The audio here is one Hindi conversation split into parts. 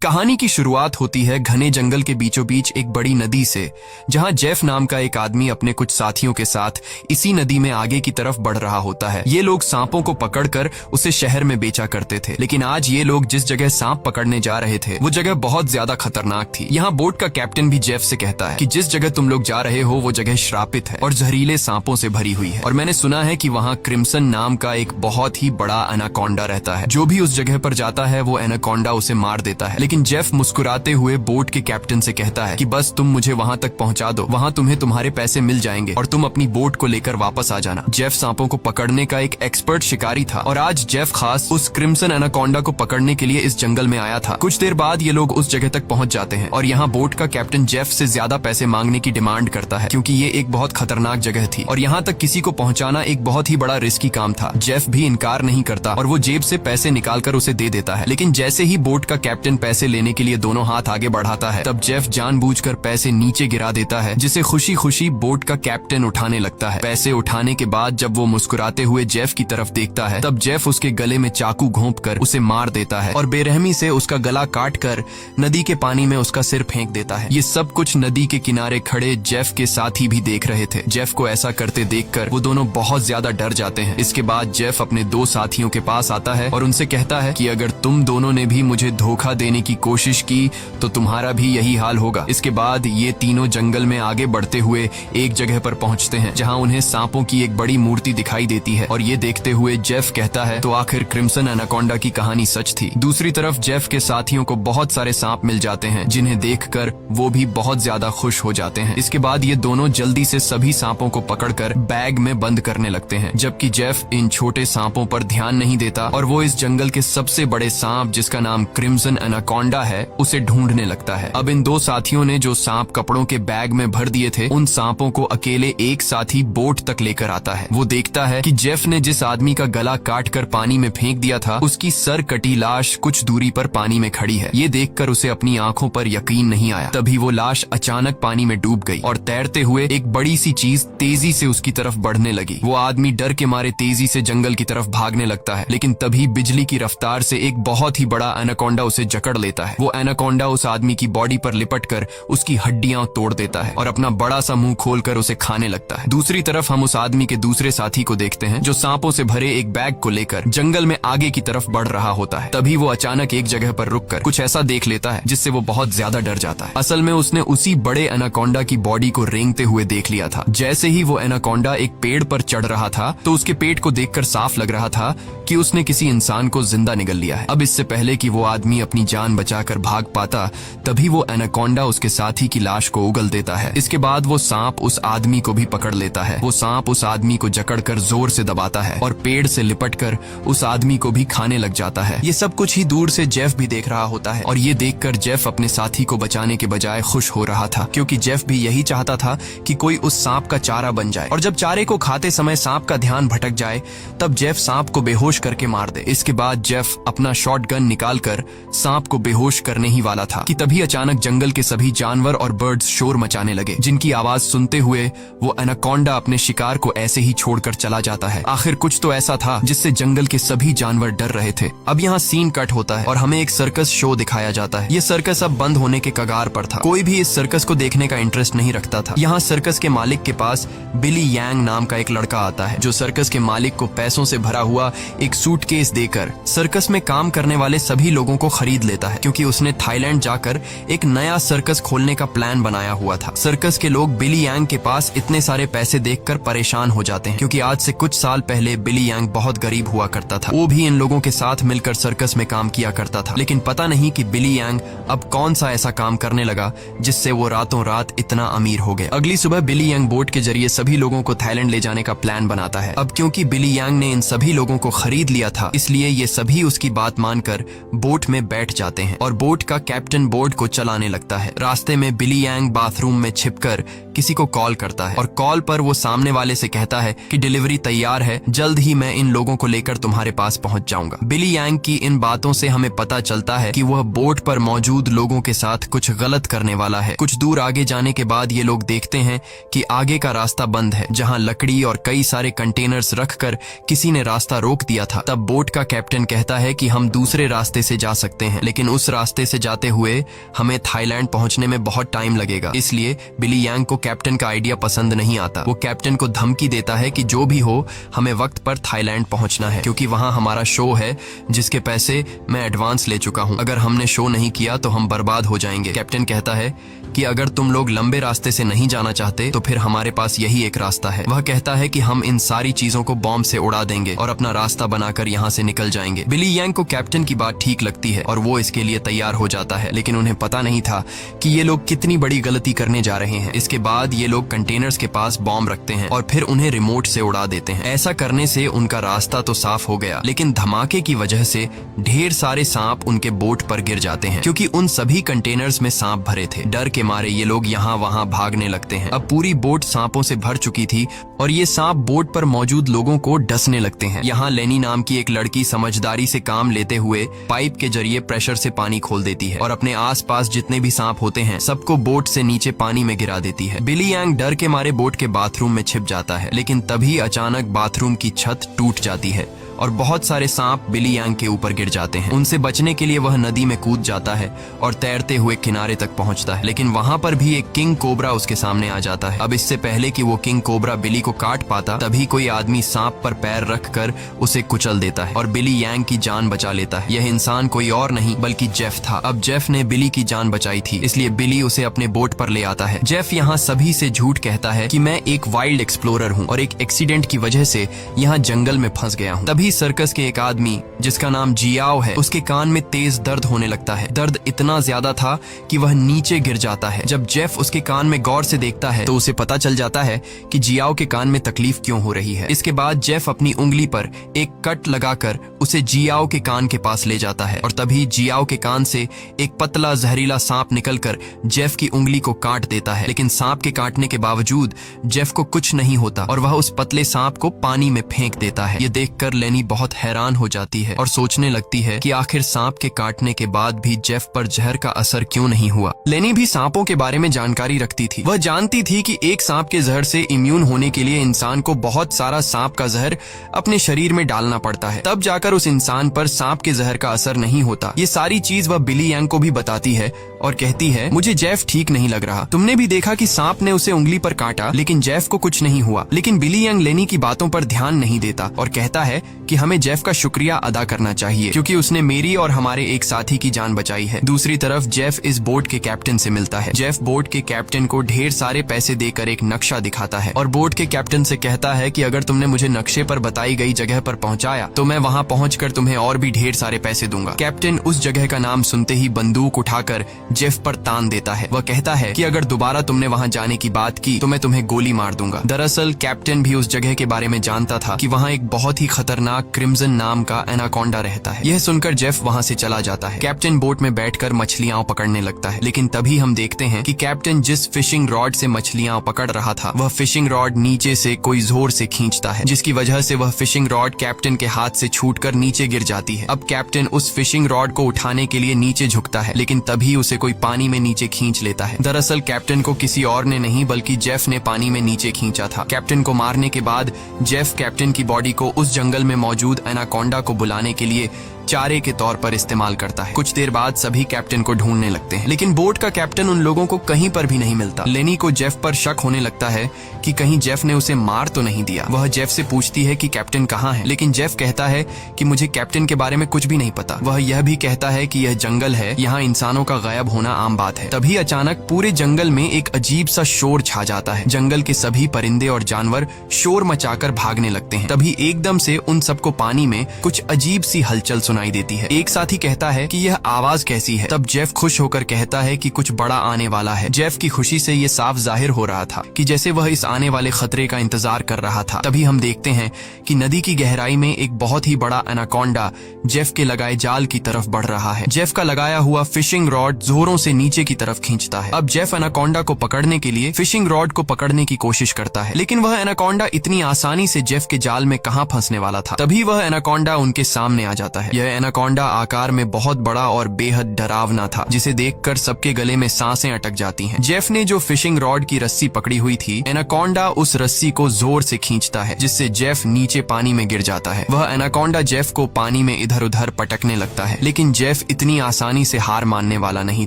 कहानी की शुरुआत होती है घने जंगल के बीचों बीच एक बड़ी नदी से, जहां जेफ नाम का एक आदमी अपने कुछ साथियों के साथ इसी नदी में आगे की तरफ बढ़ रहा होता है। ये लोग सांपों को पकड़कर उसे शहर में बेचा करते थे, लेकिन आज ये लोग जिस जगह सांप पकड़ने जा रहे थे वो जगह बहुत ज्यादा खतरनाक थी। यहाँ बोट का कैप्टन भी जेफ से कहता है कि जिस जगह तुम लोग जा रहे हो वो जगह श्रापित है और जहरीले सांपों से भरी हुई है, और मैंने सुना है कि वहाँ क्रिम्सन नाम का एक बहुत ही बड़ा एनाकोंडा रहता है। जो भी उस जगह पर जाता है वो एनाकोंडा उसे मार देता है। लेकिन जेफ मुस्कुराते हुए बोट के कैप्टन से कहता है कि बस तुम मुझे वहां तक पहुंचा दो, वहां तुम्हें तुम्हारे पैसे मिल जाएंगे और तुम अपनी बोट को लेकर वापस आ जाना। जेफ सांपों को पकड़ने का एक एक्सपर्ट शिकारी था और आज जेफ खास उस क्रिम्सन एनाकोंडा को पकड़ने के लिए इस जंगल में आया था। कुछ देर बाद ये लोग उस जगह तक पहुंच जाते हैं और यहाँ बोट का कैप्टन जेफ से ज्यादा पैसे मांगने की डिमांड करता है, क्योंकि ये एक बहुत खतरनाक जगह थी और यहाँ तक किसी को पहुँचाना एक बहुत ही बड़ा रिस्की काम था। जेफ भी इनकार नहीं करता और वो जेब से पैसे निकालकर उसे दे देता है। लेकिन जैसे ही बोट का कैप्टन पैसे लेने के लिए दोनों हाथ आगे बढ़ाता है, तब जेफ जानबूझकर पैसे नीचे गिरा देता है, जिसे खुशी खुशी बोट का कैप्टन उठाने लगता है। पैसे उठाने के बाद जब वो मुस्कुराते हुए जेफ की तरफ देखता है, तब जेफ उसके गले में चाकू घोंपकर उसे मार देता है और बेरहमी से उसका गला काटकर नदी के पानी में उसका सिर फेंक देता है। ये सब कुछ नदी के किनारे खड़े जेफ के साथी भी देख रहे थे। जेफ को ऐसा करते देखकर वो दोनों बहुत ज्यादा डर जाते हैं। इसके बाद जेफ अपने दो साथियों के पास आता है और उनसे कहता है कि अगर तुम दोनों ने भी मुझे धोखा देने की कोशिश की तो तुम्हारा भी यही हाल होगा। इसके बाद ये तीनों जंगल में आगे बढ़ते हुए एक जगह पर पहुंचते हैं, जहां उन्हें सांपों की एक बड़ी मूर्ति दिखाई देती है और ये देखते हुए जेफ कहता है तो आखिर क्रिम्सन एनाकोंडा की कहानी सच थी। दूसरी तरफ जेफ के साथियों को बहुत सारे सांप मिल जाते हैं, जिन्हें देखकर वो भी बहुत ज्यादा खुश हो जाते हैं। इसके बाद ये दोनों जल्दी से सभी सांपों को पकड़कर बैग में बंद करने लगते हैं, जबकि जेफ इन छोटे सांपों पर ध्यान नहीं देता और वो इस जंगल के सबसे बड़े सांप, जिसका नाम क्रिम्सन एनाकोंडा है, उसे ढूंढने लगता है। अब इन दो साथियों ने जो सांप कपड़ों के बैग में भर दिए थे, उन सांपों को अकेले एक साथी बोट तक लेकर आता है। वो देखता है कि जेफ ने जिस आदमी का गला काटकर पानी में फेंक दिया था, उसकी सर कटी लाश कुछ दूरी पर पानी में खड़ी है। ये देखकर उसे अपनी आंखों पर यकीन नहीं आया। तभी वो लाश अचानक पानी में डूब गई और तैरते हुए एक बड़ी सी चीज तेजी से उसकी तरफ बढ़ने लगी। वो आदमी डर के मारे तेजी से जंगल की तरफ भागने लगता है, लेकिन तभी बिजली की रफ्तार से एक बहुत ही बड़ा एनाकोंडा उसे जकड़ लेता है। वो एनाकोंडा उस आदमी की बॉडी पर लिपटकर उसकी हड्डियां तोड़ देता है और अपना बड़ा सा मुंह खोलकर उसे खाने लगता है। दूसरी तरफ हम उस आदमी के दूसरे साथी को देखते हैं, जो सांपों से भरे एक बैग को लेकर जंगल में आगे की तरफ बढ़ रहा होता है। तभी वो अचानक एक जगह पर रुककर कुछ ऐसा देख लेता है जिससे वो बहुत ज्यादा डर जाता है। असल में उसने उसी बड़े एनाकोंडा की बॉडी को रेंगते हुए देख लिया था। जैसे ही वो एनाकोंडा एक पेड़ पर चढ़ रहा था, तो उसके पेट को देखकर साफ लग रहा था कि उसने किसी इंसान को जिंदा निगल लिया है। अब इससे पहले कि वो आदमी अपनी जान बचाकर भाग पाता, तभी वो एनाकोंडा उसके साथी की लाश को उगल देता है। इसके बाद वो सांप उस आदमी को भी पकड़ लेता है। वो सांप उस आदमी को जकड़कर जोर से दबाता है और पेड़ से लिपटकर उस आदमी को भी खाने लग जाता है। ये सब कुछ ही दूर से जेफ भी देख रहा होता है और ये देखकर जेफ अपने साथी को बचाने के बजाय खुश हो रहा था, क्योंकि जेफ भी यही चाहता था कि कोई उस सांप का चारा बन जाए और जब चारे को खाते समय सांप का ध्यान भटक जाए, तब जेफ सांप को बेहोश करके मार दे। इसके बाद जेफ अपना शॉटगन निकालकर सांप को बेहोश करने ही वाला था कि तभी अचानक जंगल के सभी जानवर और बर्ड्स शोर मचाने लगे, जिनकी आवाज सुनते हुए वो एनाकोंडा अपने शिकार को ऐसे ही छोड़कर चला जाता है। आखिर कुछ तो ऐसा था जिससे जंगल के सभी जानवर डर रहे थे। अब यहाँ सीन कट होता है और हमें एक सर्कस शो दिखाया जाता है। ये सर्कस अब बंद होने के कगार पर था। कोई भी इस सर्कस को देखने का इंटरेस्ट नहीं रखता था। यहाँ सर्कस के मालिक के पास बिली यांग नाम का एक लड़का आता है, जो सर्कस के मालिक को पैसों से भरा हुआ एक सूटकेस देकर सर्कस में काम करने वाले सभी लोगों को खरीद लेता है, क्योंकि उसने थाईलैंड जाकर एक नया सर्कस खोलने का प्लान बनाया हुआ था। सर्कस के लोग बिली यांग के पास इतने सारे पैसे देखकर परेशान हो जाते हैं, क्योंकि आज से कुछ साल पहले बिली यांग बहुत गरीब हुआ करता था। वो भी इन लोगों के साथ मिलकर सर्कस में काम किया करता था, लेकिन पता नहीं कि बिली यांग अब कौन सा ऐसा काम करने लगा जिससे वो रातों रात इतना अमीर हो गए। अगली सुबह बिली यांग बोट के जरिए सभी लोगों को थाईलैंड ले जाने का प्लान बनाता है। अब क्योंकि बिली यांग ने इन सभी लोगों को खरीद लिया था, इसलिए ये सभी उसकी बात मानकर बोट में बैठ जाते हैं और बोट का कैप्टन बोट को चलाने लगता है। रास्ते में बिली यांग बाथरूम में छिपकर किसी को कॉल करता है और कॉल पर वो सामने वाले से कहता है कि डिलीवरी तैयार है, जल्द ही मैं इन लोगों को लेकर तुम्हारे पास पहुंच जाऊंगा। बिली यांग की इन बातों से हमें पता चलता है कि वह बोट पर मौजूद लोगों के साथ कुछ गलत करने वाला है। कुछ दूर आगे जाने के बाद ये लोग देखते हैं कि आगे का रास्ता बंद है, जहां लकड़ी और कई सारे कंटेनर्स रखकर किसी ने रास्ता रोक दिया था। तब बोट का कैप्टन कहता है कि हम दूसरे रास्ते से जा सकते हैं, लेकिन उस रास्ते से जाते हुए हमें थाईलैंड पहुंचने में बहुत टाइम लगेगा। इसलिए बिली यांग को कैप्टन का आइडिया पसंद नहीं आता। वो कैप्टन को धमकी देता है कि जो भी हो हमें वक्त पर थाईलैंड पहुंचना है, क्योंकि वहां हमारा शो है जिसके पैसे मैं एडवांस ले चुका हूं। अगर हमने शो नहीं किया तो हम बर्बाद हो जाएंगे। कैप्टन कहता है कि अगर तुम लोग लंबे रास्ते से नहीं जाना चाहते तो फिर हमारे पास यही एक रास्ता है। वह कहता है कि हम इन सारी चीजों को बॉम्ब से उड़ा देंगे और अपना रास्ता बनाकर यहाँ से निकल जाएंगे। बिली यांग को कैप्टन की बात ठीक लगती है और वो इसके लिए तैयार हो जाता है, लेकिन उन्हें पता नहीं था कि ये लोग कितनी बड़ी गलती करने जा रहे हैं। इसके बाद ये लोग कंटेनर्स के पास बॉम्ब रखते हैं और फिर उन्हें रिमोट से उड़ा देते हैं। ऐसा करने से उनका रास्ता तो साफ हो गया, लेकिन धमाके की वजह से ढेर सारे सांप उनके बोट पर गिर जाते हैं, क्योंकि उन सभी कंटेनर्स में सांप भरे थे। डर के मारे ये लोग यहाँ वहाँ भागने लगते हैं। अब पूरी बोट सांपों से भर चुकी थी और ये सांप बोट पर मौजूद लोगों को डसने लगते हैं। यहाँ लेनी नाम की एक लड़की समझदारी से काम लेते हुए पाइप के जरिए प्रेशर से पानी खोल देती है और अपने आसपास जितने भी सांप होते हैं सबको बोट से नीचे पानी में गिरा देती है। बिली यांग डर के मारे बोट के बाथरूम में छिप जाता है, लेकिन तभी अचानक बाथरूम की छत टूट जाती है और बहुत सारे सांप बिली यांग के ऊपर गिर जाते हैं। उनसे बचने के लिए वह नदी में कूद जाता है और तैरते हुए किनारे तक पहुंचता है, लेकिन वहां पर भी एक किंग कोबरा उसके सामने आ जाता है। अब इससे पहले कि वो किंग कोबरा बिली को काट पाता, तभी कोई आदमी सांप पर पैर रखकर उसे कुचल देता है और बिली यांग की जान बचा लेता है। यह इंसान कोई और नहीं बल्कि जेफ था। अब जेफ ने बिली की जान बचाई थी, इसलिए बिली उसे अपने बोट पर ले आता है। जेफ यहाँ सभी से झूठ कहता है कि मैं एक वाइल्ड एक्सप्लोरर हूँ और एक एक्सीडेंट की वजह से यहाँ जंगल में फंस गया हूँ। तभी सर्कस के एक आदमी जिसका नाम जियाओ है, उसके कान में तेज दर्द होने लगता है। दर्द इतना ज्यादा था कि वह नीचे गिर जाता है। जब जेफ उसके कान में गौर से देखता है तो उसे पता चल जाता है कि जियाओ के कान में तकलीफ क्यों हो रही है। इसके बाद जेफ अपनी उंगली पर एक कट लगाकर उसे जियाओ के कान के पास ले जाता है और तभी जियाओ के कान से एक पतला जहरीला सांप निकलकर जेफ की उंगली को काट देता है, लेकिन सांप के काटने के बावजूद जेफ को कुछ नहीं होता और वह उस पतले सांप को पानी में फेंक देता है। ये देखकर लेनी बहुत हैरान हो जाती है और सोचने लगती है कि आखिर सांप के काटने के बाद भी जेफ पर जहर का असर क्यों नहीं हुआ। लेनी भी सांपों के बारे में जानकारी रखती थी। वह जानती थी कि एक सांप के जहर से इम्यून होने के लिए इंसान को बहुत सारा सांप का जहर अपने शरीर में डालना पड़ता है, तब जाकर उस इंसान पर सांप के जहर का असर नहीं होता। ये सारी चीज वह बिली यांग को भी बताती है और कहती है, मुझे जेफ ठीक नहीं लग रहा। तुमने भी देखा कि सांप ने उसे उंगली पर काटा, लेकिन जेफ को कुछ नहीं हुआ। लेकिन बिली यांग लेनी की बातों पर ध्यान नहीं देता और कहता है कि हमें जेफ का शुक्रिया अदा करना चाहिए, क्योंकि उसने मेरी और हमारे एक साथी की जान बचाई है। दूसरी तरफ जेफ इस बोट के कैप्टन से मिलता है। जेफ बोट के कैप्टन को ढेर सारे पैसे देकर एक नक्शा दिखाता है और बोट के कैप्टन से कहता है कि अगर तुमने मुझे नक्शे पर बताई गई जगह पर पहुंचाया तो मैं वहां पहुंचकर तुम्हें और भी ढेर सारे पैसे दूंगा। कैप्टन उस जगह का नाम सुनते ही बंदूक उठाकर जेफ पर तान देता है। वह कहता है कि अगर दोबारा तुमने वहां जाने की बात की तो मैं तुम्हें गोली मार दूंगा। दरअसल कैप्टन भी उस जगह के बारे में जानता था कि वहां एक बहुत ही खतरनाक क्रिम्सन नाम का एनाकोंडा रहता है। यह सुनकर जेफ वहां से चला जाता है। कैप्टन बोट में बैठकर मछलियां पकड़ने लगता है, लेकिन तभी हम देखते हैं कि कैप्टन जिस फिशिंग रॉड से मछलियां पकड़ रहा था वह फिशिंग रॉड नीचे से कोई जोर से खींचता है, जिसकी वजह से वह फिशिंग रॉड कैप्टन के हाथ से छूटकर नीचे गिर जाती है। अब कैप्टन उस फिशिंग रॉड को उठाने के लिए नीचे झुकता है, लेकिन तभी उसे कोई पानी में नीचे खींच लेता है। दरअसल कैप्टन को किसी और ने नहीं बल्कि जेफ ने पानी में नीचे खींचा था। कैप्टन को मारने के बाद जेफ कैप्टन की बॉडी को उस जंगल में मौजूद एनाकोंडा को बुलाने के लिए चारे के तौर पर इस्तेमाल करता है। कुछ देर बाद सभी कैप्टन को ढूंढने लगते हैं, लेकिन बोट का कैप्टन उन लोगों को कहीं पर भी नहीं मिलता। लेनी को जेफ पर शक होने लगता है कि कहीं जेफ ने उसे मार तो नहीं दिया। वह जेफ से पूछती है कि कैप्टन कहाँ है, लेकिन जेफ कहता है कि मुझे कैप्टन के बारे में कुछ भी नहीं पता। वह यह भी कहता है कि यह जंगल है, यहाँ इंसानों का गायब होना आम बात है। तभी अचानक पूरे जंगल में एक अजीब सा शोर छा जाता है। जंगल के सभी परिंदे और जानवर शोर मचाकर भागने लगते हैं। तभी एकदम से उन सबको पानी में कुछ अजीब सी हलचल सुनाई देती है। एक साथी कहता है कि यह आवाज कैसी है। तब जेफ खुश होकर कहता है कि कुछ बड़ा आने वाला है। जेफ की खुशी से ये साफ जाहिर हो रहा था कि जैसे वह इस आने वाले खतरे का इंतजार कर रहा था। तभी हम देखते हैं कि नदी की गहराई में एक बहुत ही बड़ा एनाकोंडा जेफ के लगाए जाल की तरफ बढ़ रहा है। जेफ का लगाया हुआ फिशिंग रॉड जोरों से नीचे की तरफ खींचता है। अब जेफ एनाकोंडा को पकड़ने के लिए फिशिंग रॉड को पकड़ने की कोशिश करता है, लेकिन वह एनाकोंडा इतनी आसानी से जेफ के जाल में कहां फंसने वाला था। तभी वह एनाकोंडा उनके सामने आ जाता है। यह वह एनाकोंडा आकार में बहुत बड़ा और बेहद डरावना था, जिसे देखकर सबके गले में सांसें अटक जाती हैं। जेफ ने जो फिशिंग रॉड की रस्सी पकड़ी हुई थी, एनाकोंडा उस रस्सी को जोर से खींचता है, जिससे जेफ नीचे पानी में गिर जाता है। वह एनाकोंडा जेफ को पानी में इधर उधर पटकने लगता है, लेकिन जेफ इतनी आसानी से हार मानने वाला नहीं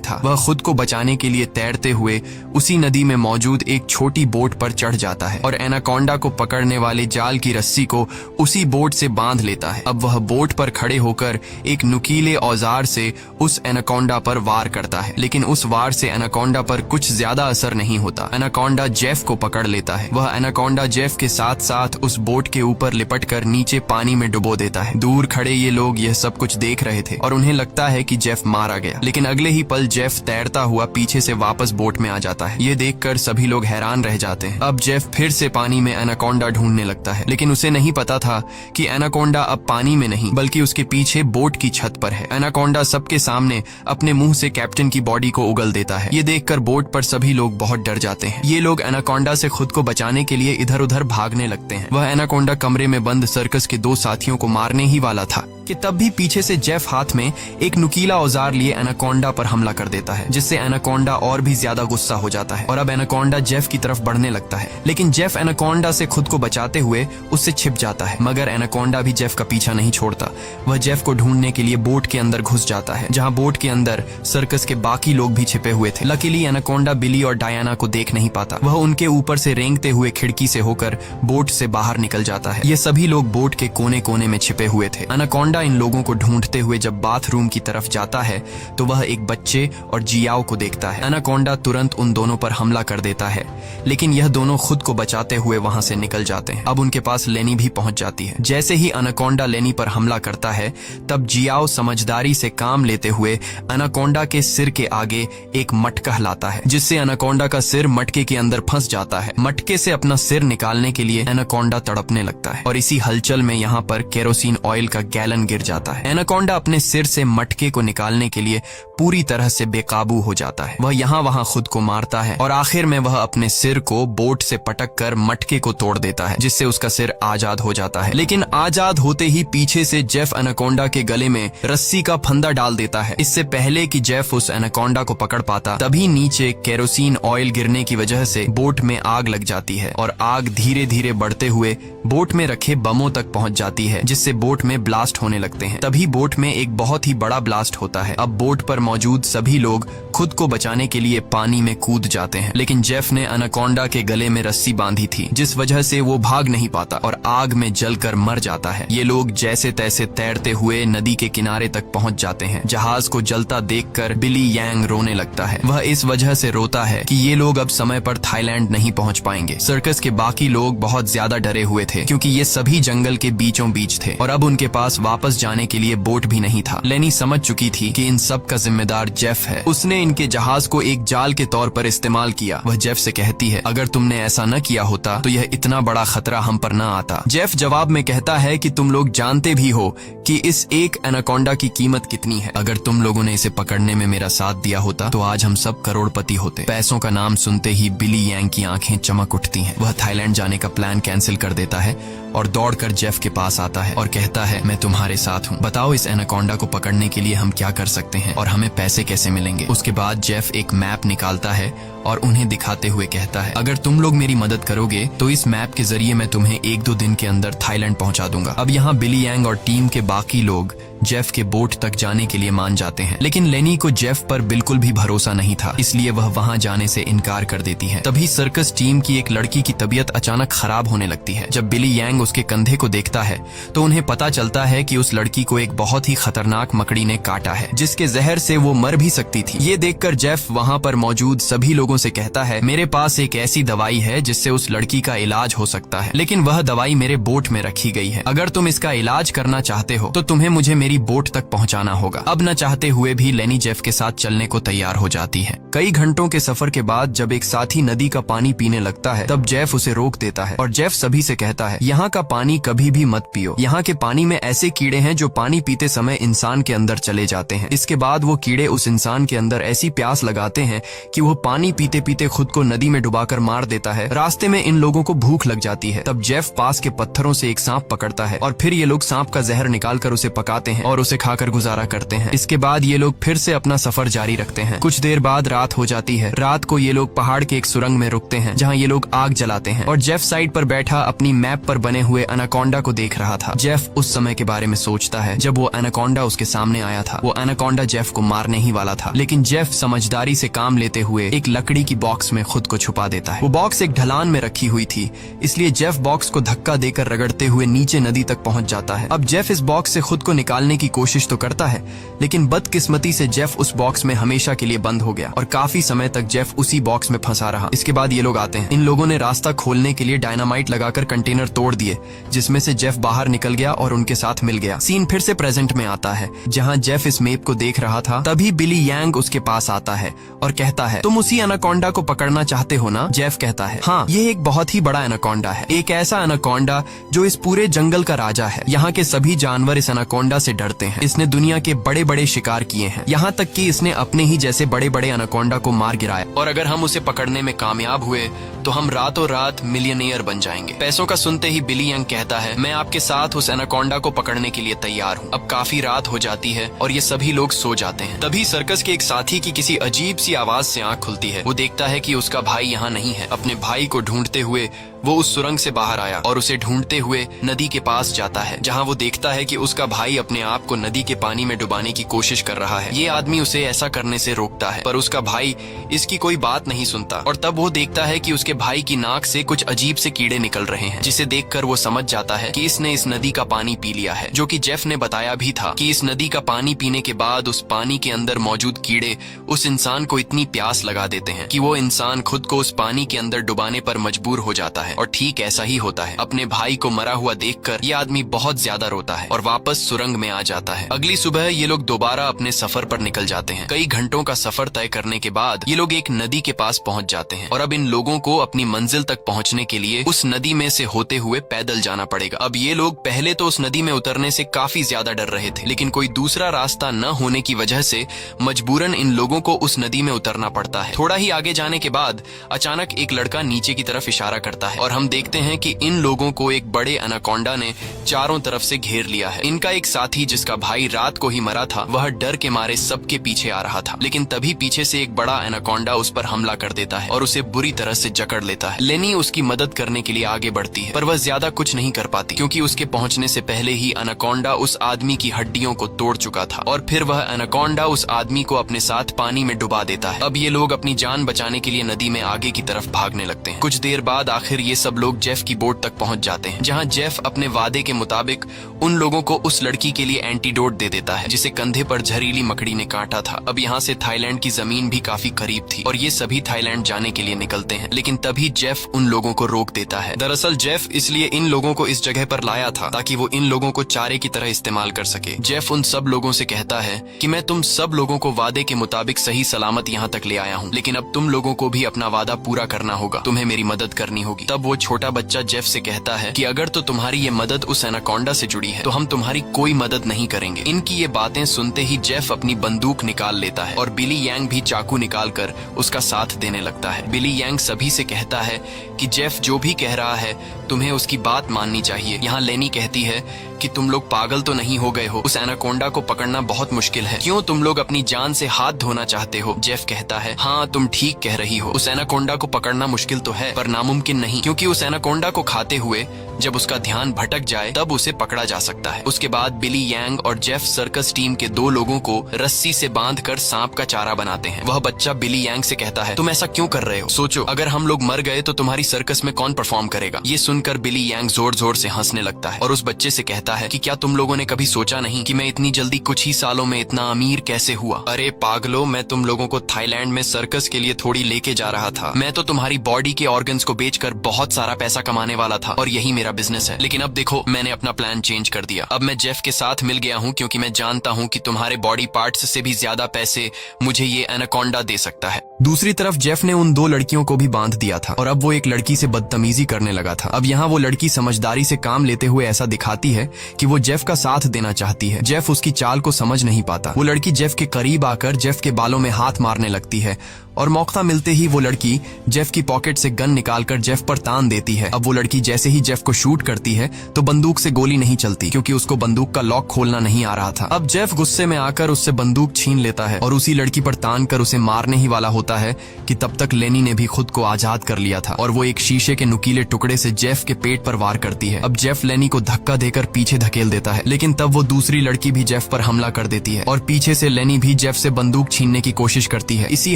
था। वह खुद को बचाने के लिए तैरते हुए उसी नदी में मौजूद एक छोटी बोट पर चढ़ जाता है और एनाकोंडा को पकड़ने वाले जाल की रस्सी को उसी बोट से बांध लेता है। अब वह बोट पर खड़े होकर एक नुकीले औजार से उस एनाकोंडा पर वार करता है, लेकिन उस वार से एनाकोंडा पर कुछ ज्यादा असर नहीं होता। एनाकोंडा जेफ को पकड़ लेता है। वह एनाकोंडा जेफ के साथ साथ उस बोट के ऊपर लिपटकर नीचे पानी में डुबो देता है। दूर खड़े ये लोग यह सब कुछ देख रहे थे और उन्हें लगता है कि जेफ मारा गया, लेकिन अगले ही पल जेफ तैरता हुआ पीछे से वापस बोट में आ जाता है। ये देखकर सभी लोग हैरान रह जाते हैं। अब जेफ फिर से पानी में एनाकोंडा ढूंढने लगता है, लेकिन उसे नहीं पता था कि एनाकोंडा अब पानी में नहीं बल्कि उसके पीछे बोट की छत पर है। एनाकोंडा सबके सामने अपने मुंह से कैप्टन की बॉडी को उगल देता है। ये देखकर बोट पर सभी लोग बहुत डर जाते हैं। ये लोग एनाकोंडा से खुद को बचाने के लिए इधर उधर भागने लगते हैं। वह एनाकोंडा कमरे में बंद सर्कस के 2 साथियों को मारने ही वाला था कि तब भी पीछे से जेफ हाथ में एक नुकीला औजार लिए एनाकोंडा पर हमला कर देता है, जिससे एनाकोंडा और भी ज्यादा गुस्सा हो जाता है और अब एनाकोंडा जेफ की तरफ बढ़ने लगता है। लेकिन जेफ एनाकोंडा से खुद को बचाते हुए उससे छिप जाता है, मगर एनाकोंडा भी जेफ का पीछा नहीं छोड़ता। वह जेफ को ढूंढने के लिए बोट के अंदर घुस जाता है, जहाँ बोट के अंदर सर्कस के बाकी लोग भी छिपे हुए थे। लकीली एनाकोंडा बिली और डायना को देख नहीं पाता। वह उनके ऊपर से रेंगते हुए खिड़की से होकर बोट से बाहर निकल जाता है। ये सभी लोग बोट के कोने कोने में छिपे हुए थे। एनाकोंडा इन लोगों को ढूंढते हुए जब बाथरूम की तरफ जाता है तो वह एक बच्चे और जियाओ को देखता है। एनाकोंडा तुरंत उन दोनों पर हमला कर देता है, लेकिन यह दोनों खुद को बचाते हुए वहां से निकल जाते हैं। अब उनके पास लेनी भी पहुंच जाती है। जैसे ही एनाकोंडा लेनी पर हमला करता है, तब जियाओ समझदारी से काम लेते हुए एनाकोंडा के सिर के आगे एक मटका लाता है, जिससे एनाकोंडा का सिर मटके के अंदर फंस जाता है। मटके से अपना सिर निकालने के लिए एनाकोंडा तड़पने लगता है और इसी हलचल में यहाँ पर केरोसिन ऑयल का गैलन गिर जाता है। एनाकोंडा अपने सिर से मटके को निकालने के लिए पूरी तरह से बेकाबू हो जाता है। वह यहाँ वहाँ खुद को मारता है और आखिर में वह अपने सिर को बोट से पटक कर मटके को तोड़ देता है, जिससे उसका सिर आजाद हो जाता है। लेकिन आजाद होते ही पीछे से जेफ एनाकोंडा के गले में रस्सी का फंदा डाल देता है। इससे पहले कि जेफ उस एनाकोंडा को पकड़ पाता, तभी नीचे केरोसिन ऑयल गिरने की वजह से बोट में आग लग जाती है और आग धीरे धीरे बढ़ते हुए बोट में रखे बमों तक पहुंच जाती है, जिससे बोट में ब्लास्ट होने लगते हैं। तभी बोट में एक बहुत ही बड़ा ब्लास्ट होता है। अब बोट पर मौजूद सभी लोग खुद को बचाने के लिए पानी में कूद जाते हैं, लेकिन जेफ ने एनाकोंडा के गले में रस्सी बांधी थी, जिस वजह से वो भाग नहीं पाता और आग में जलकर मर जाता है। ये लोग जैसे तैसे तैरते हुए नदी के किनारे तक पहुंच जाते हैं। जहाज को जलता देखकर बिली यांग रोने लगता है। वह इस वजह से रोता है कि ये लोग अब समय पर थाईलैंड नहीं पहुंच पाएंगे। सर्कस के बाकी लोग बहुत ज्यादा डरे हुए थे, क्योंकि ये सभी जंगल के बीचों बीच थे और अब उनके पास वापस जाने के लिए बोट भी नहीं था। लेनी समझ चुकी थी कि इन सब का जिम्मेदार जेफ है। उसने इनके जहाज को एक जाल के तौर पर इस्तेमाल किया। वह जेफ से कहती है, अगर तुमने ऐसा न किया होता तो यह इतना बड़ा खतरा हम पर न आता। जेफ जवाब में कहता है कि तुम लोग जानते भी हो कि इस एक एनाकोंडा की कीमत कितनी है। अगर तुम लोगों ने इसे पकड़ने में मेरा साथ दिया होता तो आज हम सब करोड़पति होते। पैसों का नाम सुनते ही बिली यांग की आंखें चमक उठती हैं। वह थाईलैंड जाने का प्लान कैंसिल कर देता है और दौड़कर जेफ के पास आता है और कहता है, मैं तुम्हारे साथ हूँ। बताओ इस एनाकोंडा को पकड़ने के लिए हम क्या कर सकते हैं और हमें पैसे कैसे मिलेंगे। उसके बाद जेफ एक मैप निकालता है और उन्हें दिखाते हुए कहता है, अगर तुम लोग मेरी मदद करोगे तो इस मैप के जरिए मैं तुम्हें 1-2 दिन के अंदर थाईलैंड पहुंचा दूंगा। अब यहाँ बिली यांग और टीम के बाकी लोग जेफ के बोट तक जाने के लिए मान जाते हैं, लेकिन लेनी को जेफ पर बिल्कुल भी भरोसा नहीं था, इसलिए वह वहां जाने से इनकार कर देती है। तभी सर्कस टीम की एक लड़की की तबीयत अचानक खराब होने लगती है। जब बिली यांग उसके कंधे को देखता है तो उन्हें पता चलता है कि उस लड़की को एक बहुत ही खतरनाक मकड़ी ने काटा है, जिसके जहर से वो मर भी सकती थी। ये देखकर जेफ वहां पर मौजूद सभी लोगों से कहता है, मेरे पास एक ऐसी दवाई है जिससे उस लड़की का इलाज हो सकता है, लेकिन वह दवाई मेरे बोट में रखी गई है। अगर तुम इसका इलाज करना चाहते हो तो तुम्हें मुझे मेरी बोट तक पहुंचाना होगा। अब न चाहते हुए भी लेनी जेफ के साथ चलने को तैयार हो जाती है। कई घंटों के सफर के बाद जब एक साथी नदी का पानी पीने लगता है, तब जेफ उसे रोक देता है और जेफ सभी से कहता है, यहाँ का पानी कभी भी मत पियो। यहाँ के पानी में ऐसे कीड़े हैं जो पानी पीते समय इंसान के अंदर चले जाते हैं। इसके बाद वो कीड़े उस इंसान के अंदर ऐसी प्यास लगाते हैं कि वो पानी पीते पीते खुद को नदी में डुबाकर मार देता है। रास्ते में इन लोगों को भूख लग जाती है। तब जेफ पास के पत्थरों से एक सांप पकड़ता है और फिर ये लोग सांप का जहर निकालकर उसे पकाते हैं और उसे खाकर गुजारा करते हैं। इसके बाद ये लोग फिर से अपना सफर जारी रखते हैं। कुछ देर बाद रात हो जाती है। रात को ये लोग पहाड़ के एक सुरंग में रुकते हैं जहाँ ये लोग आग जलाते हैं और जेफ साइड पर बैठा अपनी मैप पर बने हुए एनाकोंडा को देख रहा था। जेफ उस समय के बारे में सोचता है जब वो एनाकोंडा उसके सामने आया था। वो एनाकोंडा जेफ को मारने ही वाला था, लेकिन जेफ समझदारी से काम लेते हुए एक लकड़ी की बॉक्स में खुद को छुपा देता है। वो बॉक्स एक ढलान में रखी हुई थी, इसलिए जेफ बॉक्स को धक्का देकर रगड़ते हुए नीचे नदी तक पहुंच जाता है। अब जेफ इस बॉक्स से खुद को निकालने की कोशिश तो करता है, लेकिन बदकिस्मती से जेफ उस बॉक्स में हमेशा के लिए बंद हो गया और काफी समय तक जेफ उसी बॉक्स में फंसा रहा। इसके बाद ये लोग आते हैं। इन लोगों ने रास्ता खोलने के लिए डायनामाइट लगाकर कंटेनर तोड़ दिए, जिसमें से जेफ बाहर निकल गया और उनके साथ मिल गया। सीन फिर से प्रेजेंट में आता है जहाँ जेफ इस मैप को देख रहा था। तभी बिली यांग उसके पास आता है और कहता है, तुम उसी एनाकोंडा को पकड़ना चाहते हो ना? जेफ कहता है, हाँ, ये एक बहुत ही बड़ा एनाकोंडा है, एक ऐसा एनाकोंडा जो इस पूरे जंगल का राजा है। यहाँ के सभी जानवर इस एनाकोंडा से डरते हैं। इसने दुनिया के बड़े बड़े शिकार किए हैं, यहाँ तक कि इसने अपने ही जैसे बड़े बड़े एनाकोंडा को मार गिराया, और अगर हम उसे पकड़ने में कामयाब हुए तो हम रातों रात मिलियनेयर बन जाएंगे। पैसों का सुनते ही बिली यंग कहता है, मैं आपके साथ उस एनाकोंडा को पकड़ने के लिए तैयार हूँ। अब काफी रात हो जाती है और ये सभी लोग सो जाते हैं। तभी सर्कस के एक साथी की किसी अजीब सी आवाज से आंख खुलती है। वो देखता है कि उसका भाई यहाँ नहीं है। अपने भाई को ढूंढते हुए वो उस सुरंग से बाहर आया और उसे ढूंढते हुए नदी के पास जाता है, जहाँ वो देखता है कि उसका भाई अपने आप को नदी के पानी में डुबाने की कोशिश कर रहा है। ये आदमी उसे ऐसा करने से रोकता है, पर उसका भाई इसकी कोई बात नहीं सुनता। और तब वो देखता है कि उसके भाई की नाक से कुछ अजीब से कीड़े निकल रहे हैं, जिसे देखकर वो समझ जाता है कि इसने इस नदी का पानी पी लिया है, जो कि जेफ ने बताया भी था कि इस नदी का पानी पीने के बाद उस पानी के अंदर मौजूद कीड़े उस इंसान को इतनी प्यास लगा देते हैं कि वो इंसान खुद को उस पानी के अंदर डुबाने पर मजबूर हो जाता है। और ठीक ऐसा ही होता है। अपने भाई को मरा हुआ देखकर ये आदमी बहुत ज्यादा रोता है और वापस सुरंग में आ जाता है। अगली सुबह ये लोग दोबारा अपने सफर पर निकल जाते हैं। कई घंटों का सफर तय करने के बाद ये लोग एक नदी के पास पहुंच जाते हैं और अब इन लोगों को अपनी मंजिल तक पहुंचने के लिए उस नदी में से होते हुए पैदल जाना पड़ेगा। अब ये लोग पहले तो उस नदी में उतरने से काफी ज्यादा डर रहे थे, लेकिन कोई दूसरा रास्ता न होने की वजह से मजबूरन इन लोगों को उस नदी में उतरना पड़ता है। थोड़ा ही आगे जाने के बाद अचानक एक लड़का नीचे की तरफ इशारा करता है और हम देखते हैं कि इन लोगों को एक बड़े एनाकोंडा ने चारों तरफ से घेर लिया है। इनका एक साथी जिसका भाई रात को ही मरा था, वह डर के मारे सबके पीछे आ रहा था, लेकिन तभी पीछे से एक बड़ा एनाकोंडा उस पर हमला कर देता है और उसे बुरी तरह से जकड़ लेता है। लेनी उसकी मदद करने के लिए आगे बढ़ती है, पर वह ज्यादा कुछ नहीं कर पाती, क्योंकि उसके पहुंचने से पहले ही एनाकोंडा उस आदमी की हड्डियों को तोड़ चुका था और फिर वह एनाकोंडा उस आदमी को अपने साथ पानी में डुबा देता है। अब ये लोग अपनी जान बचाने के लिए नदी में आगे की तरफ भागने लगते हैं। कुछ देर बाद आखिर ये सब लोग जेफ की बोट तक पहुंच जाते हैं, जहां जेफ अपने वादे के मुताबिक उन लोगों को उस लड़की के लिए एंटीडोट दे देता है जिसे कंधे पर जहरीली मकड़ी ने काटा था। अब यहाँ से थाईलैंड की जमीन भी काफी करीब थी और ये सभी थाईलैंड जाने के लिए निकलते हैं, लेकिन तभी जेफ उन लोगों को रोक देता है। दरअसल जेफ इसलिए इन लोगों को इस जगह पर लाया था ताकि वो इन लोगों को चारे की तरह इस्तेमाल कर सके। जेफ उन सब लोगों से कहता है कि मैं तुम सब लोगों को वादे के मुताबिक सही सलामत यहाँ तक ले आया हूँ, लेकिन अब तुम लोगों को भी अपना वादा पूरा करना होगा, तुम्हें मेरी मदद करनी होगी। तब वो छोटा बच्चा जेफ से कहता है कि अगर तो तुम्हारी ये मदद उस एनाकोंडा से जुड़ी है तो हम तुम्हारी कोई मदद नहीं करेंगे। इनकी ये बातें सुनते ही जेफ अपनी बंदूक निकाल लेता है और बिली यांग भी चाकू निकालकर उसका साथ देने लगता है। बिली यांग सभी से कहता है कि जेफ जो भी कह रहा है तुम्हें उसकी बात माननी चाहिए। यहाँ लेनी कहती है कि तुम लोग पागल तो नहीं हो गए हो, उस एनाकोंडा को पकड़ना बहुत मुश्किल है, क्यों तुम लोग अपनी जान से हाथ धोना चाहते हो? जेफ कहता है, हाँ तुम ठीक कह रही हो, उस एनाकोंडा को पकड़ना मुश्किल तो है पर नामुमकिन नहीं, क्योंकि उस एनाकोंडा को खाते हुए जब उसका ध्यान भटक जाए तब उसे पकड़ा जा सकता है। उसके बाद बिली यांग और जेफ सर्कस टीम के 2 लोगों को रस्सी से बांधकर सांप का चारा बनाते हैं। वह बच्चा बिली यांग से कहता है, तुम ऐसा क्यों कर रहे हो? सोचो अगर हम लोग मर गए तो तुम्हारी सर्कस में कौन परफॉर्म करेगा? ये सुनकर बिली यांग जोर जोर से हंसने लगता है और उस बच्चे से कहता है कि क्या तुम लोगों ने कभी सोचा नहीं कि मैं इतनी जल्दी कुछ ही सालों में इतना अमीर कैसे हुआ? अरे पागलो, मैं तुम लोगों को थाईलैंड में सर्कस के लिए थोड़ी लेके जा रहा था। मैं तो तुम्हारी बॉडी के ऑर्गन्स को बेचकर बहुत सारा पैसा कमाने वाला था और यही मेरा बिजनेस है, लेकिन अब देखो मैंने अपना प्लान चेंज कर दिया। अब मैं जेफ के साथ मिल गया हूँ क्योंकि मैं जानता हूँ कि तुम्हारे बॉडी पार्ट्स से भी ज्यादा पैसे मुझे ये एनाकोंडा दे सकता है। दूसरी तरफ जेफ ने उन 2 लड़कियों को भी बांध दिया था और अब वो एक लड़की से बदतमीजी करने लगा था। अब यहाँ वो लड़की समझदारी से काम लेते हुए ऐसा दिखाती है कि वो जेफ का साथ देना चाहती है। जेफ उसकी चाल को समझ नहीं पाता। वो लड़की जेफ के करीब आकर जेफ के बालों में हाथ मारने लगती है और मौका मिलते ही वो लड़की जेफ की पॉकेट से गन निकालकर जेफ पर तान देती है। अब वो लड़की जैसे ही जेफ को शूट करती है तो बंदूक से गोली नहीं चलती, क्योंकि उसको बंदूक का लॉक खोलना नहीं आ रहा था। अब जेफ गुस्से में आकर उससे बंदूक छीन लेता है और उसी लड़की पर तान कर उसे मारने ही वाला होता है कि तब तक लेनी ने भी खुद को आजाद कर लिया था और वो एक शीशे के नुकीले टुकड़े से जेफ के पेट पर वार करती है। अब जेफ लेनी को धक्का देकर पीछे धकेल देता है, लेकिन तब वो दूसरी लड़की भी जेफ पर हमला कर देती है और पीछे से लेनी भी जेफ से बंदूक छीनने की कोशिश करती है। इसी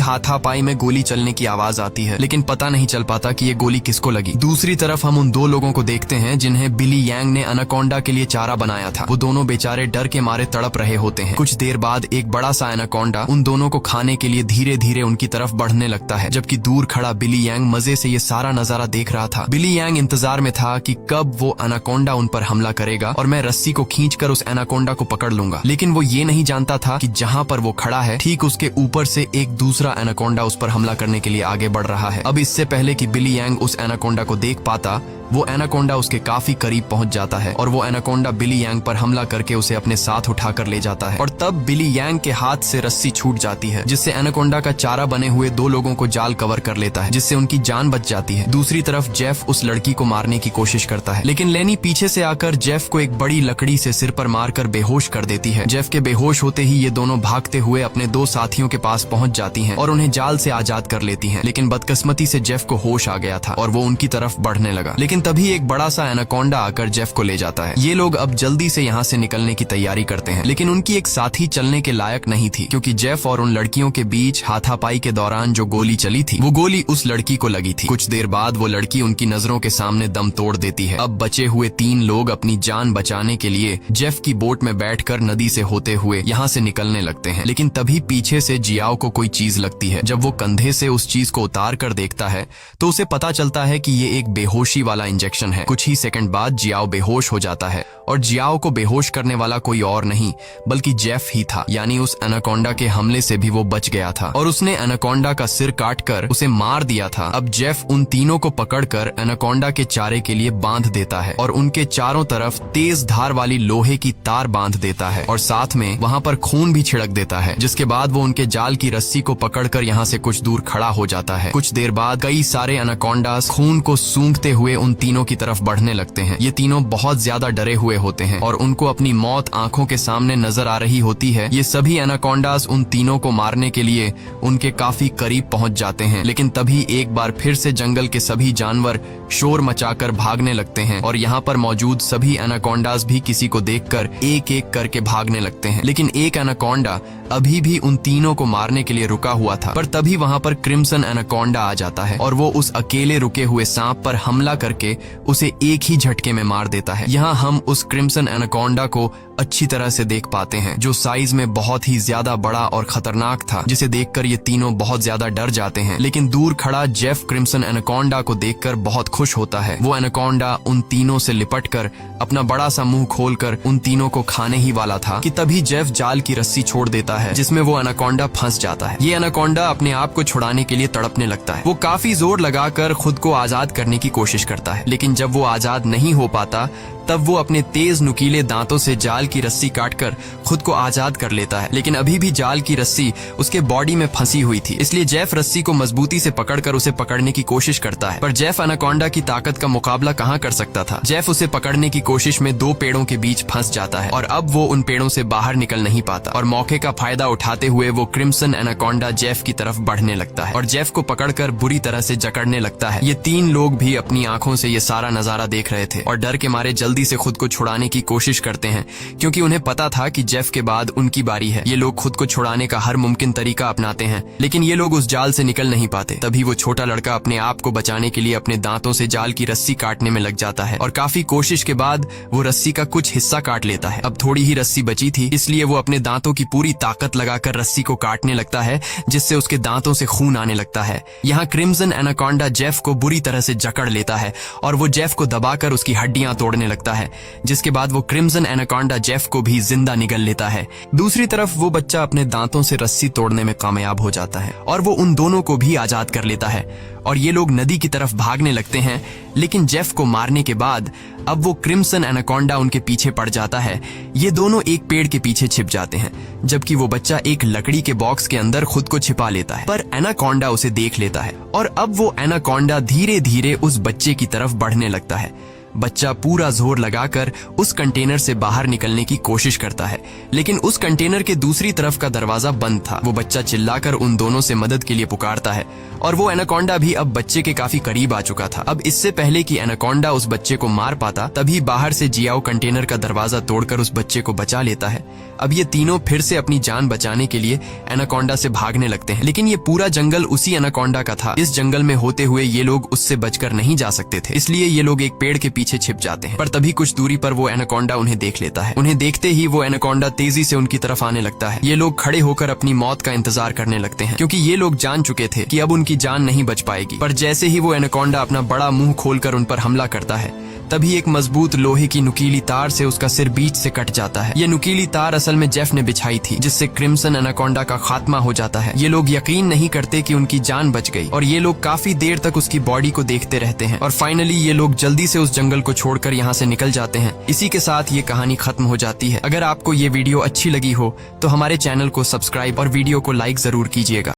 हाथापाई में गोली चलने की आवाज आती है, लेकिन पता नहीं चल पाता कि ये गोली किसको लगी। दूसरी तरफ हम उन दो लोगों को देखते हैं जिन्हें बिली यांग ने एनाकोंडा के लिए चारा बनाया था। वो दोनों बेचारे डर के मारे तड़प रहे होते हैं। कुछ देर बाद एक बड़ा सा एनाकोंडा उन दोनों को खाने के लिए धीरे धीरे उनकी तरफ बढ़ने लगता है, जबकि दूर खड़ा बिली यांग मजे से ये सारा नजारा देख रहा था। बिली यांग इंतजार में था कि कब वो एनाकोंडा उन पर हमला करेगा और मैं रस्सी को खींचकर उस एनाकोंडा को पकड़ लूंगा। लेकिन वो ये नहीं जानता था कि जहां पर वो खड़ा है ठीक उसके ऊपर से एक दूसरा एनाकोंडा उस पर हमला करने के लिए आगे बढ़ रहा है। अब इससे पहले कि बिली यांग उस एनाकोंडा को देख पाता, वो एनाकोंडा उसके काफी करीब पहुंच जाता है और वो एनाकोंडा बिली यांग पर हमला करके उसे अपने साथ उठाकर ले जाता है। और तब बिली यांग के हाथ से रस्सी छूट जाती है, जिससे एनाकोंडा का चारा बने हुए दो लोगों को जाल कवर कर लेता है, जिससे उनकी जान बच जाती है। दूसरी तरफ जेफ उस लड़की को मारने की कोशिश करता है, लेकिन लेनी पीछे से आकर जेफ को एक बड़ी लकड़ी से सिर पर मारकर बेहोश कर देती है। जेफ के बेहोश होते ही ये दोनों भागते हुए अपने दो साथियों के पास पहुंच जाती हैं और उन्हें जाल से आजाद कर लेती हैं। लेकिन बदकिस्मती से जेफ को होश आ गया था और वो उनकी तरफ बढ़ने लगा, लेकिन तभी एक बड़ा सा एनाकोंडा आकर जेफ को ले जाता है। ये लोग अब जल्दी से यहाँ से निकलने की तैयारी करते हैं, लेकिन उनकी एक साथी चलने के लायक नहीं थी, क्योंकि जेफ और उन लड़कियों के बीच हाथापाई के दौरान जो गोली चली थी वो गोली उस लड़की को लगी थी। कुछ देर बाद वो लड़की उनकी नजरों के सामने दम तोड़ देती है। अब बचे हुए तीन लोग अपनी जान बचाने के लिए जेफ की बोट में बैठकर नदी से होते हुए यहाँ से निकलने लगते हैं, लेकिन तभी पीछे से जियाओ को कोई चीज लगती है। जब वो कंधे से उस चीज को उतार कर देखता है तो उसे पता चलता है कि ये एक बेहोशी वाला इंजेक्शन है। कुछ ही सेकंड बाद जियाओ बेहोश हो जाता है और जियाओ को बेहोश करने वाला कोई और नहीं बल्कि जेफ ही था, यानी उस एनाकोंडा के हमले से भी वो बच गया था और उसने एनाकोंडा का सिर काटकर उसे मार दिया था। अब जेफ उन तीनों को पकड़कर एनाकोंडा के चारे के लिए बांध देता है और उनके चारों तरफ तेज धार वाली लोहे की तार बांध देता है और साथ में वहाँ पर खून भी छिड़क देता है, जिसके बाद वो उनके जाल की रस्सी को पकड़कर यहाँ से कुछ दूर खड़ा हो जाता है। कुछ देर बाद कई सारे एनाकोंडास खून को सूंघते हुए उन तीनों की तरफ बढ़ने लगते हैं। ये तीनों बहुत ज्यादा डरे हुए होते हैं और उनको अपनी मौत आंखों के सामने नजर आ रही होती है। ये सभी एनाकोंडास उन तीनों को मारने के लिए उनके काफी करीब पहुंच जाते हैं, लेकिन तभी एक बार फिर से जंगल के सभी जानवर शोर मचाकर भागने लगते हैं और यहाँ पर मौजूद सभी एनाकोंडास भी किसी को देखकर एक एक करके भागने लगते हैं। लेकिन एक एनाकोंडा अभी भी उन तीनों को मारने के लिए रुका हुआ था, पर तभी वहाँ पर क्रिम्सन एनाकोंडा आ जाता है और वो उस अकेले रुके हुए सांप पर हमला करके उसे एक ही झटके में मार देता है। यहाँ हम उस क्रिम्सन एनाकोंडा को अच्छी तरह से देख पाते हैं, जो साइज में बहुत ही ज्यादा बड़ा और खतरनाक था, जिसे देखकर ये तीनों बहुत ज्यादा डर जाते हैं। लेकिन दूर खड़ा जेफ क्रिम्सन एनाकोंडा को देखकर बहुत खुश होता है। वो एनाकोंडा उन तीनों से लिपटकर अपना बड़ा सा मुंह खोलकर उन तीनों को खाने ही वाला था कि तभी जेफ जाल की रस्सी छोड़ देता है, जिसमें वो एनाकोंडा फंस जाता है। ये एनाकोंडा अपने आप को छुड़ाने के लिए तड़पने लगता है। वो काफी जोर लगाकर खुद को आजाद करने की कोशिश करता है, लेकिन जब वो आजाद नहीं हो पाता तब वो अपने तेज नुकीले दांतों से जाल की रस्सी काटकर खुद को आजाद कर लेता है। लेकिन अभी भी जाल की रस्सी उसके बॉडी में फंसी हुई थी, इसलिए जेफ रस्सी को मजबूती से पकड़कर उसे पकड़ने की कोशिश करता है, पर जेफ एनाकोंडा की ताकत का मुकाबला कहाँ कर सकता था। जेफ उसे पकड़ने की कोशिश में दो पेड़ों के बीच फंस जाता है और अब वो उन पेड़ों से बाहर निकल नहीं पाता और मौके का फायदा उठाते हुए वो क्रिम्सन एनाकोंडा जेफ की तरफ बढ़ने लगता है और जेफ को पकड़कर बुरी तरह से जकड़ने लगता है। ये तीन लोग भी अपनी आंखों से ये सारा नजारा देख रहे थे और डर के मारे जल्दी से खुद को छुड़ाने की कोशिश करते हैं, क्योंकि उन्हें पता था कि जेफ के बाद उनकी बारी है। ये लोग खुद को छुड़ाने का हर मुमकिन तरीका अपनाते हैं, लेकिन ये लोग उस जाल से निकल नहीं पाते। तभी वो छोटा लड़का अपने आप को बचाने के लिए अपने दांतों से जाल की रस्सी काटने में लग जाता है और काफी कोशिश के बाद वो रस्सी का कुछ हिस्सा काट लेता है। अब थोड़ी ही रस्सी बची थी, इसलिए वो अपने दांतों की पूरी ताकत लगाकर रस्सी को काटने लगता है, जिससे उसके दांतों से खून आने लगता है। यहाँ क्रिम्सन एनाकोंडा जेफ को बुरी तरह से जकड़ लेता है और वो जेफ को दबाकर उसकी हड्डियां तोड़ने लगता है। लगता है, जिसके बाद वो क्रिम्सन एनाकोंडा जेफ को भी जिंदा निगल लेता है। दूसरी तरफ वो बच्चा अपने दांतों से रस्सी तोड़ने में कामयाब हो जाता है और वो उन दोनों को भी आजाद कर लेता है और ये लोग नदी की तरफ भागने लगते हैं। लेकिन जेफ को मारने के बाद अब वो क्रिम्सन एनाकोंडा उनके पीछे पड़ जाता है। ये दोनों एक पेड़ के पीछे छिप जाते हैं, जबकि वो बच्चा एक लकड़ी के बॉक्स के अंदर खुद को छिपा लेता है। पर एनाकोंडा उसे देख लेता है और अब वो एनाकोंडा धीरे धीरे उस बच्चे की तरफ बढ़ने लगता है। बच्चा पूरा जोर लगाकर उस कंटेनर से बाहर निकलने की कोशिश करता है, लेकिन उस कंटेनर के दूसरी तरफ का दरवाजा बंद था। वो बच्चा चिल्लाकर उन दोनों से मदद के लिए पुकारता है और वो एनाकोंडा भी अब बच्चे के काफी करीब आ चुका था। अब इससे पहले कि एनाकोंडा उस बच्चे को मार पाता, तभी बाहर से जियाओ कंटेनर का दरवाजा तोड़कर उस बच्चे को बचा लेता है। अब ये तीनों फिर से अपनी जान बचाने के लिए एनाकोंडा से भागने लगते हैं, लेकिन ये पूरा जंगल उसी एनाकोंडा का था। इस जंगल में होते हुए ये लोग उससे बचकर नहीं जा सकते थे, इसलिए ये लोग एक पेड़ के पीछे छिप जाते हैं। पर तभी कुछ दूरी पर वो एनाकोंडा उन्हें देख लेता है। उन्हें देखते ही वो एनाकोंडा तेजी से उनकी तरफ आने लगता है। ये लोग खड़े होकर अपनी मौत का इंतजार करने लगते हैं, क्योंकि ये लोग जान चुके थे कि अब उनकी जान नहीं बच पाएगी। पर जैसे ही वो एनाकोंडा अपना बड़ा मुंह खोलकर उन पर हमला करता है, तभी एक मजबूत लोहे की नुकीली तार से उसका सिर बीच से कट जाता है। ये नुकीली तार असल में जेफ ने बिछाई थी, जिससे क्रिम्सन एनाकोंडा का खात्मा हो जाता है। ये लोग यकीन नहीं करते कि उनकी जान बच गई और ये लोग काफी देर तक उसकी बॉडी को देखते रहते हैं और फाइनली ये लोग जल्दी से उस जंगल को छोड़कर यहाँ से निकल जाते हैं। इसी के साथ ये कहानी खत्म हो जाती है। अगर आपको ये वीडियो अच्छी लगी हो तो हमारे चैनल को सब्सक्राइब और वीडियो को लाइक जरूर कीजिएगा।